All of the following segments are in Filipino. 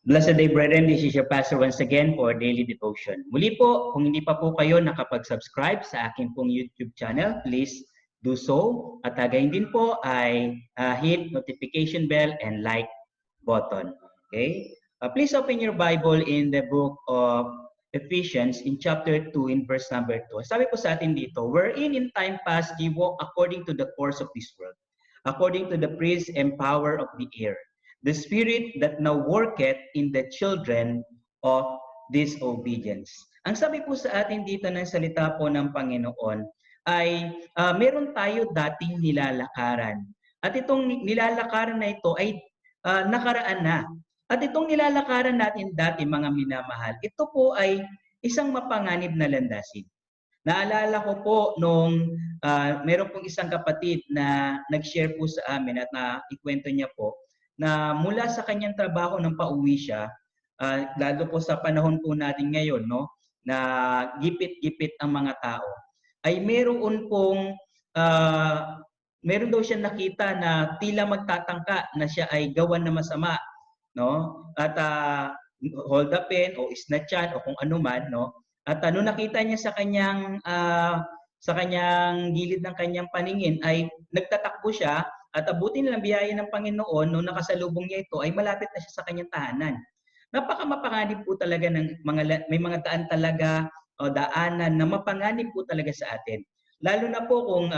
Blessed day, brethren. This is your pastor once again for daily devotion. Muli po, kung hindi pa po kayo nakapag-subscribe sa akin pong YouTube channel, please do so. At gayon din po ay hit notification bell and like button. Okay? Please open your Bible in the book of Ephesians in chapter 2 in verse number 2. Sabi po sa atin dito, wherein in time past ye walk according to the course of this world, according to the prince and power of the air, the spirit that now worketh in the children of disobedience. Ang sabi po sa atin dito ng salita po ng Panginoon ay meron tayo dating nilalakaran. At itong nilalakaran na ito ay nakaraan na. At itong nilalakaran natin dati, mga minamahal, ito po ay isang mapanganib na landasin. Naalala ko po nung meron pong isang kapatid na nag-share po sa amin at ikwento niya po na mula sa kanyang trabaho nang pauwi siya, lalo po sa panahon po natin ngayon, no, na gipit-gipit ang mga tao, ay meron daw siya nakita na tila magtatangka na siya ay gawan na masama, no? At hold upin o snatchan o kung ano man, no? At nung nakita niya sa kanyang gilid ng kanyang paningin ay nagtatakbo siya at abutin ng biyaya ng Panginoon nung nakasalubong niya ito ay malapit na siya sa kanyang tahanan. Napakamapanganib po talaga ng may mga daan talaga o daanan na mapanganib po talaga sa atin. Lalo na po kung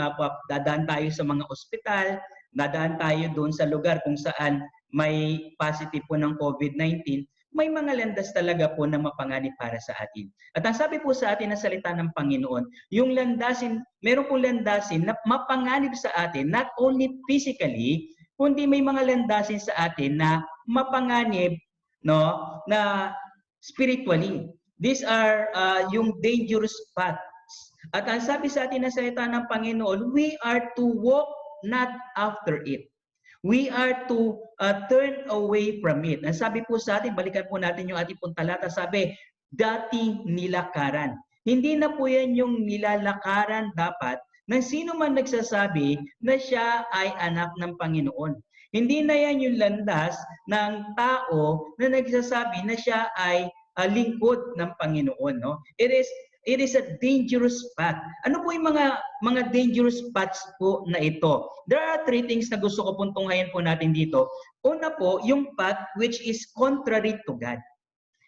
dadaan tayo sa mga ospital, dadaan tayo doon sa lugar kung saan may positive po ng COVID-19, may mga landas talaga po na mapanganib para sa atin. At ang sabi po sa atin ng salita ng Panginoon, yung landasin, meron pong landasin na mapanganib sa atin, not only physically, kundi may mga landasin sa atin na mapanganib, no, na spiritually. These are yung dangerous paths. At ang sabi sa atin ng salita ng Panginoon, we are to walk not after it. We are to turn away from it. Ang sabi po sa atin, balikan po natin yung ating pong talata, sabi, dating nilakaran. Hindi na po yan yung nilalakaran dapat ng sino man nagsasabi na siya ay anak ng Panginoon. Hindi na yan yung landas ng tao na nagsasabi na siya ay lingkod ng Panginoon. No? It is a dangerous path. Ano po yung mga dangerous paths po na ito? There are three things na gusto ko pong tunghayan po natin dito. Una po, yung path which is contrary to God.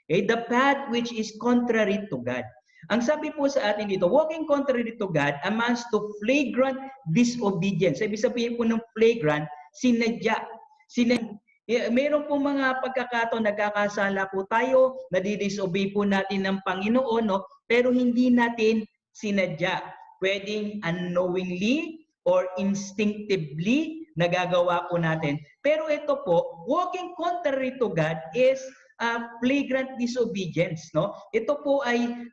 Okay? The path which is contrary to God. Ang sabi po sa atin dito, walking contrary to God amounts to flagrant disobedience. Ibig sabihin po ng flagrant, sinadya. Meron po mga pagkakataon nagkakasala po tayo, nadidisobey po natin ng Panginoon, no? Pero hindi natin sinadya. Pwedeng unknowingly or instinctively nagagawa po natin. Pero ito po, walking contrary to God is flagrant disobedience, no? Ito po ay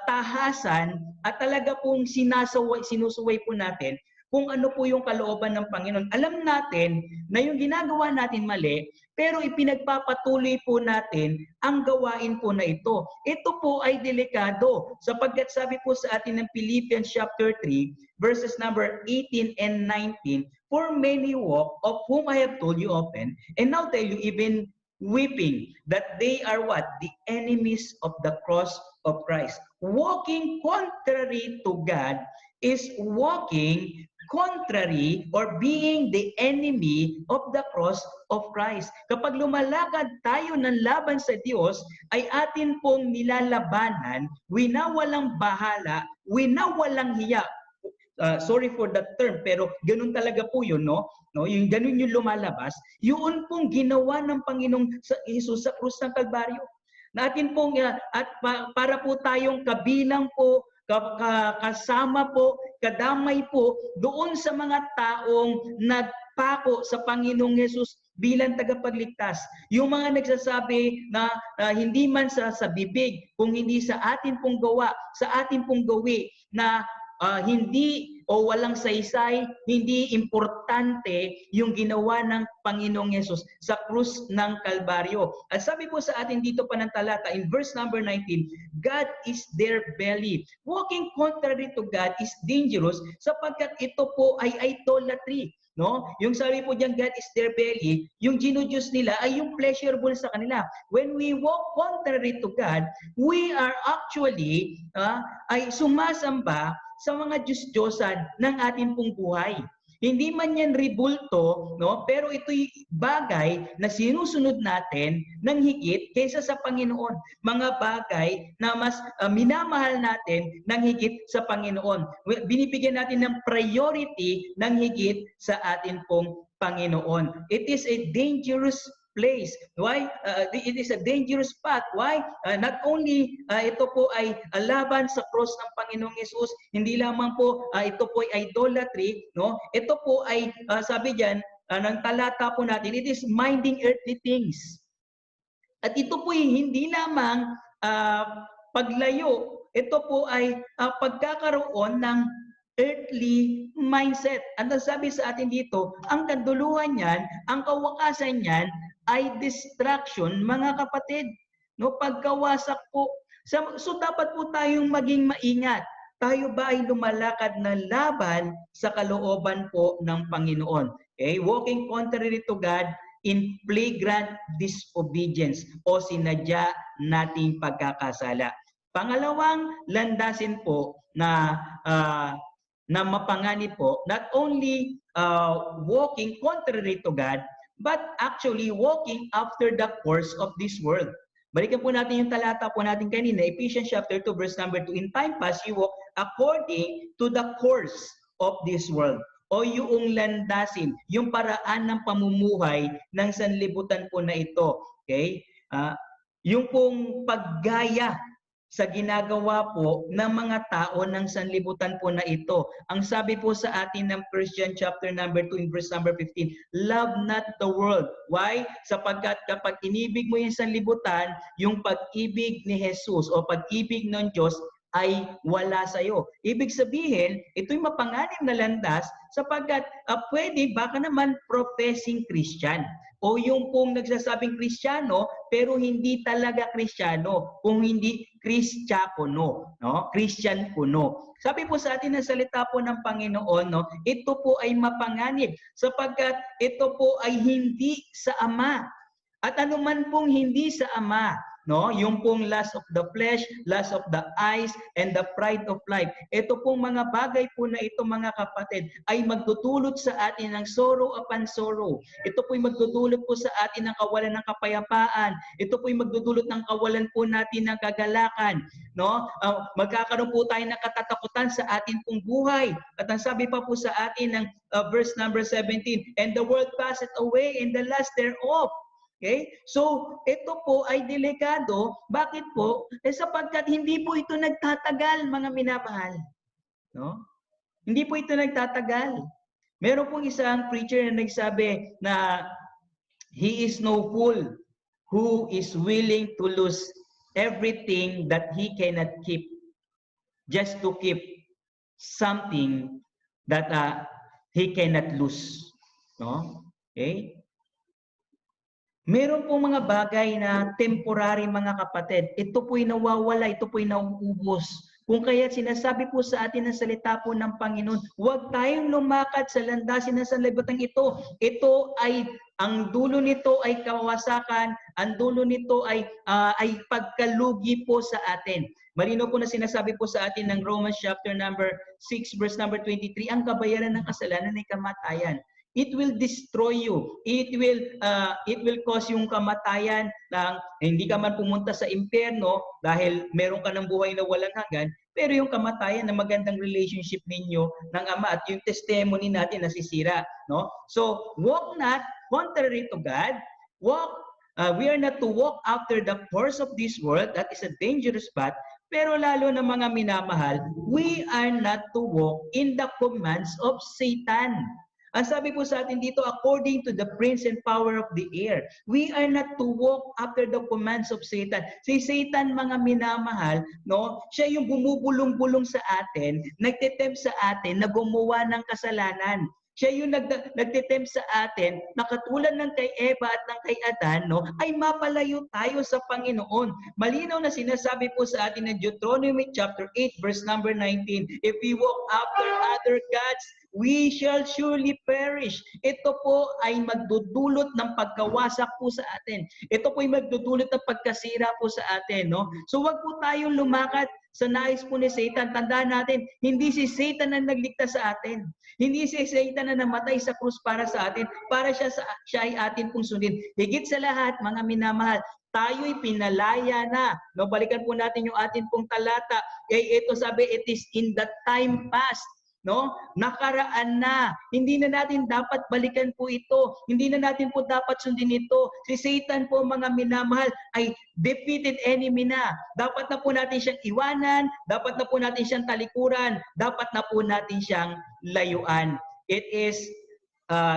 tahasan at talaga pong sinusuway po natin kung ano po yung kalooban ng Panginoon. Alam natin na yung ginagawa natin mali, pero ipinagpapatuloy po natin ang gawain po na ito. Ito po ay delikado sapagkat sabi po sa atin ng Philippians chapter 3, verses number 18 and 19, for many walk, of whom I have told you often, and now tell you even weeping, that they are what? The enemies of the cross of Christ. Walking contrary to God is walking contrary or being the enemy of the cross of Christ. Kapag lumalakad tayo ng laban sa Diyos, ay atin pong nilalabanan, winawalang bahala, winawalang hiya. Sorry for that term, pero ganun talaga po yun, no? Yung ganun yung lumalabas, yun pong ginawa ng Panginoong Jesus sa krus ng Kalbaryo. Natin pong, at para po tayong kabilang po, kasama po, kadamay po doon sa mga taong nagpako sa Panginoong Jesus bilang tagapagligtas. Yung mga nagsasabi na hindi man sa bibig, kung hindi sa atin pong gawa, sa atin pong gawi, na hindi o walang saysay, hindi importante yung ginawa ng Panginoong Yesus sa krus ng Kalbaryo. At sabi po sa atin dito pa ng talata, in verse number 19, God is their belly. Walking contrary to God is dangerous sapagkat ito po ay idolatry. no? Yung sabi po diyan, God is their belly, yung ginudyos nila ay yung pleasurable sa kanila. When we walk contrary to God, we are actually ay sumasamba sa mga Diyos-Diyosan ng ating pong buhay. Hindi man yan ribulto, no? Pero ito'y bagay na sinusunod natin ng higit kaysa sa Panginoon. Mga bagay na mas minamahal natin ng higit sa Panginoon. Binibigyan natin ng priority ng higit sa atin pong Panginoon. It is a dangerous place. Why? It is a dangerous path. Why? Not only ito po ay laban sa cross ng Panginoong Yesus, hindi lamang po ito po ay idolatry, no? Ito po ay sabi diyan ng talata po natin, it is minding earthly things. At ito po ay hindi lamang paglayo, ito po ay pagkakaroon ng earthly mindset. Ang sabi sa atin dito, ang kaduluhan niyan, ang kawakasan niyan ay distraction, mga kapatid. No, pagkawasak po. So dapat po tayong maging maingat. Tayo ba ay lumalakad na laban sa kalooban po ng Panginoon? Okay? Walking contrary to God in flagrant disobedience o sinadya nating pagkakasala. Pangalawang landasin po na mapanganib po, not only walking contrary to God, but actually walking after the course of this world. Balikan po natin yung talata po natin kanina, Ephesians chapter 2 verse number 2. In time past, you walk according to the course of this world. O yung landasin, yung paraan ng pamumuhay ng sanlibutan po na ito. Okay? Yung pong paggaya sa ginagawa po ng mga tao ng sanlibutan po na ito. Ang sabi po sa atin ng 1 John chapter number 2 in verse number 15, love not the world. Why? Sapagkat kapag inibig mo yung sanlibutan, yung pag-ibig ni Jesus o pag-ibig ng Diyos ay wala sa iyo. Ibig sabihin, ito'y mapanganib na landas sapagkat pwede baka naman professing Christian o yung pong nagsasabing Kristiyano pero hindi talaga Kristiyano, kung hindi Kristyakono, no? Christian kuno. Sabi po sa atin ng salita po ng Panginoon, no, ito po ay mapanganib sapagkat ito po ay hindi sa Ama. At anuman pong hindi sa Ama, no, yung pong lust of the flesh, lust of the eyes, and the pride of life. Ito pong mga bagay po na ito, mga kapatid, ay magdudulot sa atin ng sorrow upon sorrow. Ito po'y magdudulot po sa atin ng kawalan ng kapayapaan. Ito po'y magdudulot ng kawalan po natin ng kagalakan. No? Magkakaroon po tayo ng katatakutan sa atin pong buhay. At ang sabi pa po sa atin ng verse number 17, and the world passeth away and the lust thereof. Okay? So, ito po ay delikado. Bakit po? Sapagkat hindi po ito nagtatagal, mga minamahal. No? Hindi po ito nagtatagal. Meron pong isang preacher na nagsabi na he is no fool who is willing to lose everything that he cannot keep just to keep something that he cannot lose. No? Okay? Meron pong mga bagay na temporary, mga kapatid. Ito po'y nawawala, ito po'y nauubos. Kung kaya sinasabi po sa atin ng salita po ng Panginoon, huwag tayong lumakad sa landasin ng sanlibutan ito. Ito ay, ang dulo nito ay kawasakan, ang dulo nito ay pagkalugi po sa atin. Malino po na sinasabi po sa atin ng Romans chapter number 6 verse number 23, ang kabayaran ng kasalanan ay kamatayan. It will destroy you. It will cause yung kamatayan ng hindi ka man pumunta sa impyerno dahil meron ka ng buhay na walang hanggan, pero yung kamatayan na magandang relationship ninyo ng Ama at yung testimony natin nasisira, no? So, walk not contrary to God. We are not to walk after the course of this world. That is a dangerous path. Pero lalo na mga minamahal, we are not to walk in the commands of Satan. Ang sabi po sa atin dito, according to the prince and power of the air, we are not to walk after the commands of Satan. Si Satan, mga minamahal, no, siya yung bumubulong-bulong sa atin, nagtetempt sa atin na gumawa ng kasalanan. Siya yung nagtetempt sa atin na katulad ng kay Eva at ng kay Adan, no, ay mapalayo tayo sa Panginoon. Malinaw na sinasabi po sa atin ng Deuteronomy chapter 8 verse number 19, if we walk after other gods, we shall surely perish. Ito po ay magdudulot ng pagkawasak po sa atin. Ito po ay magdudulot ng pagkasira po sa atin, no? So wag po tayong lumakad sa nais po ni Satan. Tandaan natin, hindi si Satan ang nagligtas sa atin. Hindi si Satan na namatay sa krus para sa atin, para siya ay atin pong sundin. Higit sa lahat, mga minamahal, tayo'y pinalaya na. No, balikan po natin yung atin pong talata. Ito sabi, it is in the time past. No? Nakaraan na. Hindi na natin dapat balikan po ito. Hindi na natin po dapat sundin ito. Si Satan po, mga minamahal, ay defeated enemy na. Dapat na po natin siyang iwanan. Dapat na po natin siyang talikuran. Dapat na po natin siyang layuan. It is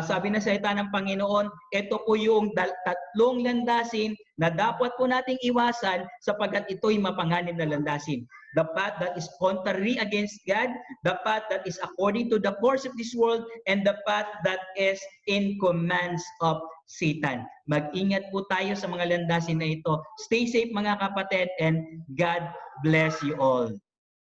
sabi na salita ng Panginoon, ito po yung tatlong landasin na dapat po nating iwasan sapagkat ito'y mapanganib na landasin. The path that is contrary against God, the path that is according to the course of this world, and the path that is in commands of Satan. Mag-ingat po tayo sa mga landasin na ito. Stay safe mga kapatid, and God bless you all.